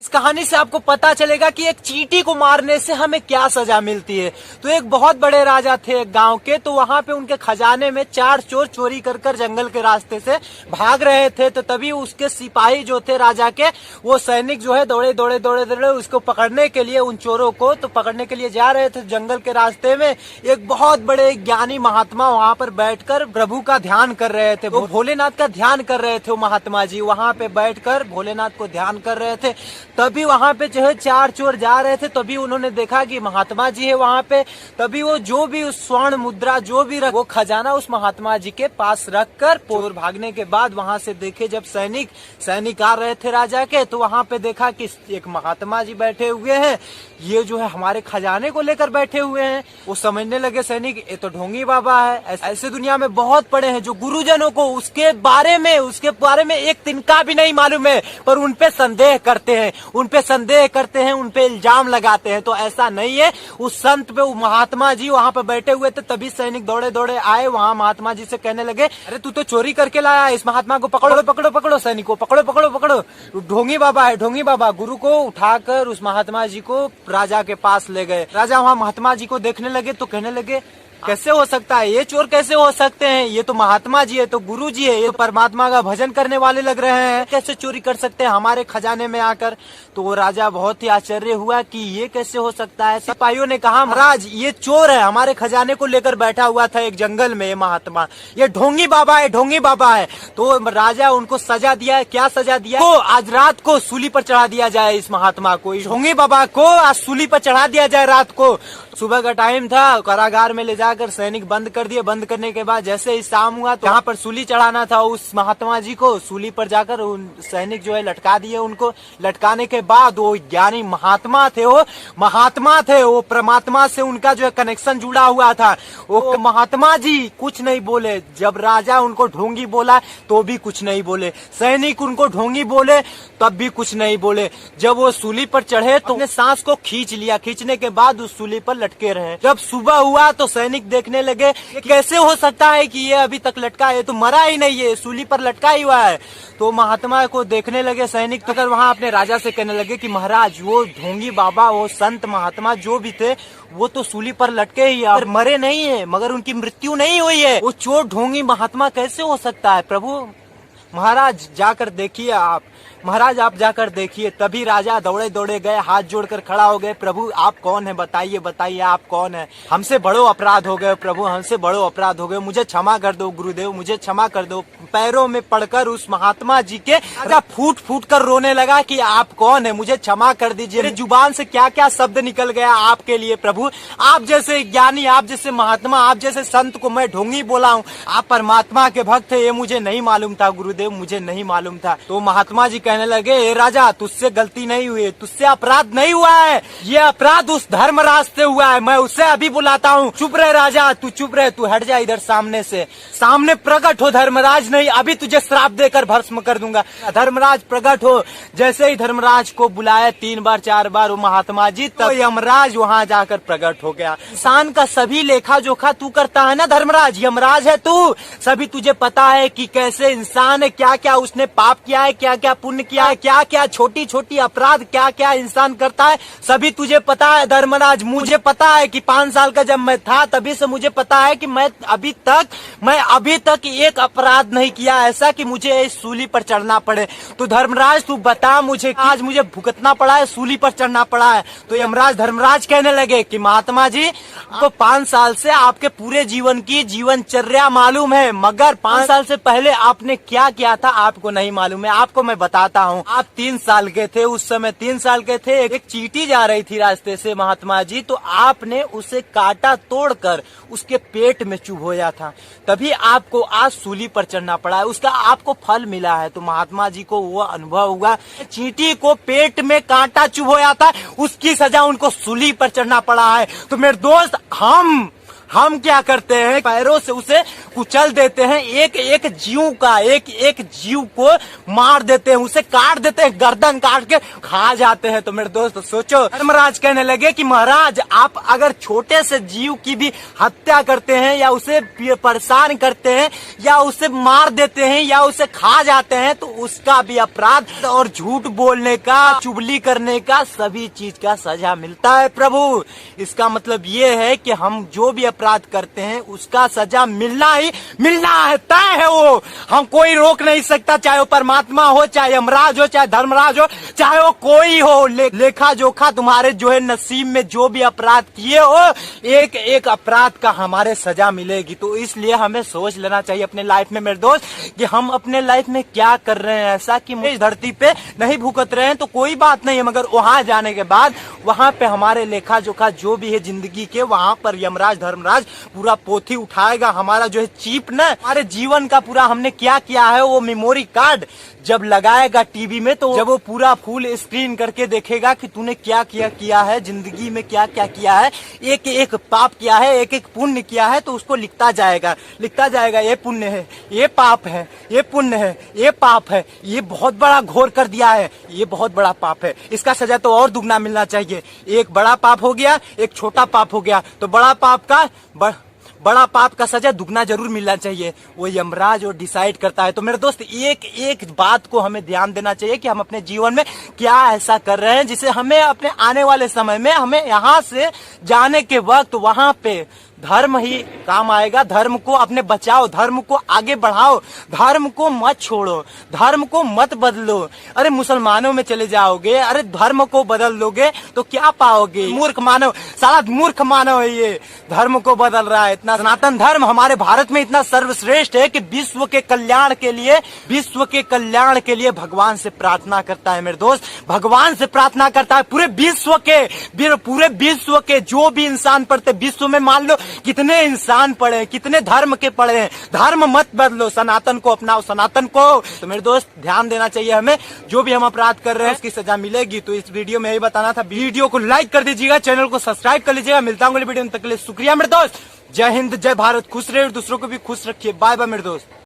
इस कहानी से आपको पता चलेगा कि एक चींटी को मारने से हमें क्या सजा मिलती है। तो एक बहुत बड़े राजा थे एक गांव के, तो वहां पे उनके खजाने में 4 चोर चोरी कर कर जंगल के रास्ते से भाग रहे थे। तो तभी उसके सिपाही जो थे राजा के, वो सैनिक जो है दौड़े दौड़े दौड़े दौड़े उसको पकड़ने के लिए, उन चोरों को तो पकड़ने के लिए जा रहे थे। जंगल के रास्ते में एक बहुत बड़े ज्ञानी महात्मा वहां पर बैठकर प्रभु का ध्यान कर रहे थे, वो भोलेनाथ का ध्यान कर रहे थे। वो महात्मा जी वहां पे बैठकर भोलेनाथ को ध्यान कर रहे थे। तभी वहां पे जो है 4 चोर जा रहे थे। तभी उन्होंने देखा कि महात्मा जी है वहां पे। तभी वो जो भी उस स्वर्ण मुद्रा जो भी वो खजाना उस महात्मा जी के पास रखकर चोर भागने के बाद वहां से देखे जब सैनिक आ रहे थे राजा के, तो वहां पे देखा कि एक महात्मा जी बैठे हुए हैं, ये जो है हमारे खजाने को लेकर बैठे हुए हैं। वो समझने लगे सैनिक ये तो ढोंगी बाबा है। ऐसे दुनिया में बहुत पड़े हैं जो गुरुजनों को उसके बारे में एक तिनका भी नहीं मालूम है, पर उनपे संदेह करते हैं, उनपे इल्जाम लगाते हैं। तो ऐसा नहीं है। उस संत पे वो महात्मा जी वहां पे बैठे हुए थे। तभी सैनिक दौड़े दौड़े आए, वहां महात्मा जी से कहने लगे, अरे तू तो चोरी करके लाया, इस महात्मा को पकड़ो पकड़ो पकड़ो, सैनिक को पकड़ो पकड़ो पकड़ो, ढोंगी बाबा है ढोंगी बाबा। गुरु को उठाकर उस महात्मा जी को राजा के पास ले गए। राजा वहां महात्मा जी को देखने लगे तो कहने लगे, कैसे हो सकता है, ये चोर कैसे हो सकते हैं, ये तो महात्मा जी है, तो गुरु जी है, ये तो परमात्मा का भजन करने वाले लग रहे हैं, कैसे चोरी कर सकते हैं हमारे खजाने में आकर। तो वो राजा बहुत ही आश्चर्य हुआ कि ये कैसे हो सकता है। सिपाहियों ने कहा, महाराज ये चोर है, हमारे खजाने को लेकर बैठा हुआ था एक जंगल में, ये महात्मा, ये ढोंगी बाबा है ढोंगी बाबा है। तो राजा उनको सजा दिया। क्या सजा दिया? तो आज रात को सूली पर चढ़ा दिया जाए इस महात्मा को, इस ढोंगी बाबा को आज सूली पर चढ़ा दिया जाए रात को। सुबह का टाइम था, कारागार में ले जाकर सैनिक बंद कर दिए। बंद करने के बाद जैसे ही शाम हुआ तो यहाँ पर सूली चढ़ाना था उस महात्मा जी को, सूली पर जाकर उन सैनिक जो है लटका दिए उनको। लटकाने के बाद वो ज्ञानी महात्मा थे, वो परमात्मा से उनका जो है कनेक्शन जुड़ा हुआ था। वो महात्मा जी कुछ नहीं बोले। जब राजा उनको ढोंगी बोला तो भी कुछ नहीं बोले, सैनिक उनको ढोंगी बोले तब भी कुछ नहीं बोले। जब वो सूली पर चढ़े तो अपने सांस को खींच लिया, खींचने के बाद उस सूली पर लटके रहे। जब सुबह हुआ तो सैनिक देखने लगे कैसे हो सकता है कि ये अभी तक लटका है, तो मरा ही नहीं है, सूली पर लटका ही हुआ है। तो महात्मा को देखने लगे सैनिक, तो फिर वहां अपने राजा से कहने लगे कि महाराज वो ढोंगी बाबा, वो संत महात्मा जो भी थे, वो तो सूली पर लटके ही है, मरे नहीं है, मगर उनकी मृत्यु नहीं हुई है। वो चोर ढोंगी महात्मा कैसे हो सकता है प्रभु? महाराज जाकर देखिए आप, महाराज आप जाकर देखिए। तभी राजा दौड़े दौड़े गए, हाथ जोड़कर खड़ा हो गए, प्रभु आप कौन है, बताइए बताइए आप कौन है, हमसे बड़ो अपराध हो गए प्रभु, हमसे बड़ो अपराध हो गए, मुझे क्षमा कर दो गुरुदेव, मुझे क्षमा कर दो। पैरों में पड़कर उस महात्मा जी के राजा फूट फूट कर रोने लगा कि आप कौन है, मुझे क्षमा कर दीजिए, मेरे जुबान से क्या क्या शब्द निकल गया आपके लिए प्रभु, आप जैसे ज्ञानी, आप जैसे महात्मा, आप जैसे संत को मैं ढोंगी बोला हूँ, आप परमात्मा के भक्त है, ये मुझे नहीं मालूम था गुरुदेव, मुझे नहीं मालूम था। तो महात्मा जी कहने लगे, ए राजा तुझसे गलती नहीं हुई, तुझसे अपराध नहीं हुआ है, ये अपराध उस धर्मराज से हुआ है, मैं उसे अभी बुलाता हूँ। चुप रहे राजा, तू चुप रहे, तू हट जा इधर सामने से, सामने प्रकट हो धर्मराज, नहीं अभी तुझे श्राप देकर भस्म कर दूंगा। धर्मराज प्रकट हो। जैसे ही धर्मराज को बुलाया 3 बार 4 बार वो महात्मा जी, तब यमराज वहाँ जाकर प्रकट हो गया। इंसान का सभी लेखा जोखा तू करता है ना धर्मराज, यमराज है तू, सभी तुझे पता है कि कैसे इंसान है, क्या क्या उसने पाप किया है, क्या क्या पुण्य किया है, क्या क्या छोटी छोटी अपराध क्या क्या इंसान करता है, सभी तुझे पता है धर्मराज। मुझे पता है कि 5 साल का जब मैं था तभी से मुझे पता है कि मैं अभी तक एक अपराध नहीं किया ऐसा कि मुझे इस सूली पर चढ़ना पड़े। तो धर्मराज तू बता मुझे, आज मुझे भुगतना पड़ा है, सूली पर चढ़ना पड़ा है। तो यमराज धर्मराज कहने लगे कि महात्मा जी आपको 5 साल से आपके पूरे जीवन की जीवनचर्या मालूम है, मगर 5 साल से पहले आपने क्या किया था आपको नहीं मालूम है। आपको मैं बताता हूँ। आप 3 साल के थे, उस समय 3 साल के थे, एक चींटी जा रही थी रास्ते से महात्मा जी, तो आपने उसे काटा तोड़कर उसके पेट में चुभोया था, तभी आपको आज सूली पर चढ़ना पड़ा है, उसका आपको फल मिला है। तो महात्मा जी को वो अनुभव हुआ, चींटी को पेट में कांटा चुभोया था, उसकी सजा उनको सूली पर चढ़ना पड़ा है। तो मेरे दोस्त हम क्या करते हैं, पैरों से उसे कुचल देते हैं, एक एक जीव को मार देते हैं, उसे काट देते हैं, गर्दन काट के खा जाते हैं। तो मेरे दोस्त सोचो, धर्मराज कहने लगे कि महाराज आप अगर छोटे से जीव की भी हत्या करते हैं या उसे परेशान करते हैं या उसे मार देते हैं या उसे खा जाते हैं तो उसका भी अपराध और झूठ बोलने का, चुगली करने का, सभी चीज का सजा मिलता है प्रभु। इसका मतलब ये है कि हम जो भी अपराध करते हैं उसका सजा मिलना ही मिलना है, तय है वो, हम कोई रोक नहीं सकता, चाहे वो परमात्मा हो, चाहे यमराज हो, चाहे धर्मराज हो, चाहे वो कोई हो। लेखा जोखा तुम्हारे जो है नसीब में जो भी अपराध किए हो, एक एक अपराध का हमारे सजा मिलेगी। तो इसलिए हमें सोच लेना चाहिए अपने लाइफ में मेरे दोस्त कि हम अपने लाइफ में क्या कर रहे हैं ऐसा कि इस धरती पे नहीं भुगत रहे हैं तो कोई बात नहीं है, मगर वहां जाने के बाद वहां पे हमारे लेखा जोखा जो भी है जिंदगी के, वहां पर यमराज धर्मराज पूरा पोथी उठाएगा। हमारा जो है चिप ना, हमारे जीवन का पूरा हमने क्या किया है वो मेमोरी कार्ड जब लगाएगा टीवी में, तो जब वो पूरा फुल स्क्रीन करके देखेगा कि तूने क्या किया है जिंदगी में, क्या क्या किया है, एक एक पाप किया है, एक एक पुण्य किया है, तो उसको लिखता जाएगा ये पुण्य है, ये पाप है, ये पुण्य है, ये पाप है, ये बहुत बड़ा घोर कर दिया है, ये बहुत बड़ा पाप है, इसका सजा तो और दुगना मिलना चाहिए। एक बड़ा पाप हो गया, एक छोटा पाप हो गया, तो बड़ा पाप का सजा दुगना जरूर मिलना चाहिए। वो यमराज और डिसाइड करता है। तो मेरे दोस्त एक एक बात को हमें ध्यान देना चाहिए कि हम अपने जीवन में क्या ऐसा कर रहे हैं जिसे हमें अपने आने वाले समय में, हमें यहाँ से जाने के वक्त वहां पे धर्म ही काम आएगा। धर्म को अपने बचाओ, धर्म को आगे बढ़ाओ, धर्म को मत छोड़ो, धर्म को मत बदलो। अरे मुसलमानों में चले जाओगे, अरे धर्म को बदल लोगे तो क्या पाओगे? मूर्ख मानव, साला मूर्ख मानव है ये, धर्म को बदल रहा है। इतना सनातन धर्म हमारे भारत में इतना सर्वश्रेष्ठ है कि विश्व के कल्याण के लिए भगवान से प्रार्थना करता है मेरे दोस्त, भगवान से प्रार्थना करता है। पूरे विश्व के जो भी इंसान पढ़ते, विश्व में मान लो कितने इंसान पढ़े हैं, कितने धर्म के पढ़े हैं, धर्म मत बदलो, सनातन को अपनाओ, सनातन को। तो मेरे दोस्त ध्यान देना चाहिए हमें, जो भी हम अपराध कर रहे हैं उसकी सजा मिलेगी। तो इस वीडियो में यही बताना था। वीडियो को लाइक कर दीजिएगा, चैनल को सब्सक्राइब कर लीजिएगा। मिलता हूँ अगले वीडियो में, तक के लिए शुक्रिया मेरे दोस्त। जय हिंद, जय भारत, खुश रहे और दूसरों को भी खुश रखिए। बाय बाय मेरे दोस्त।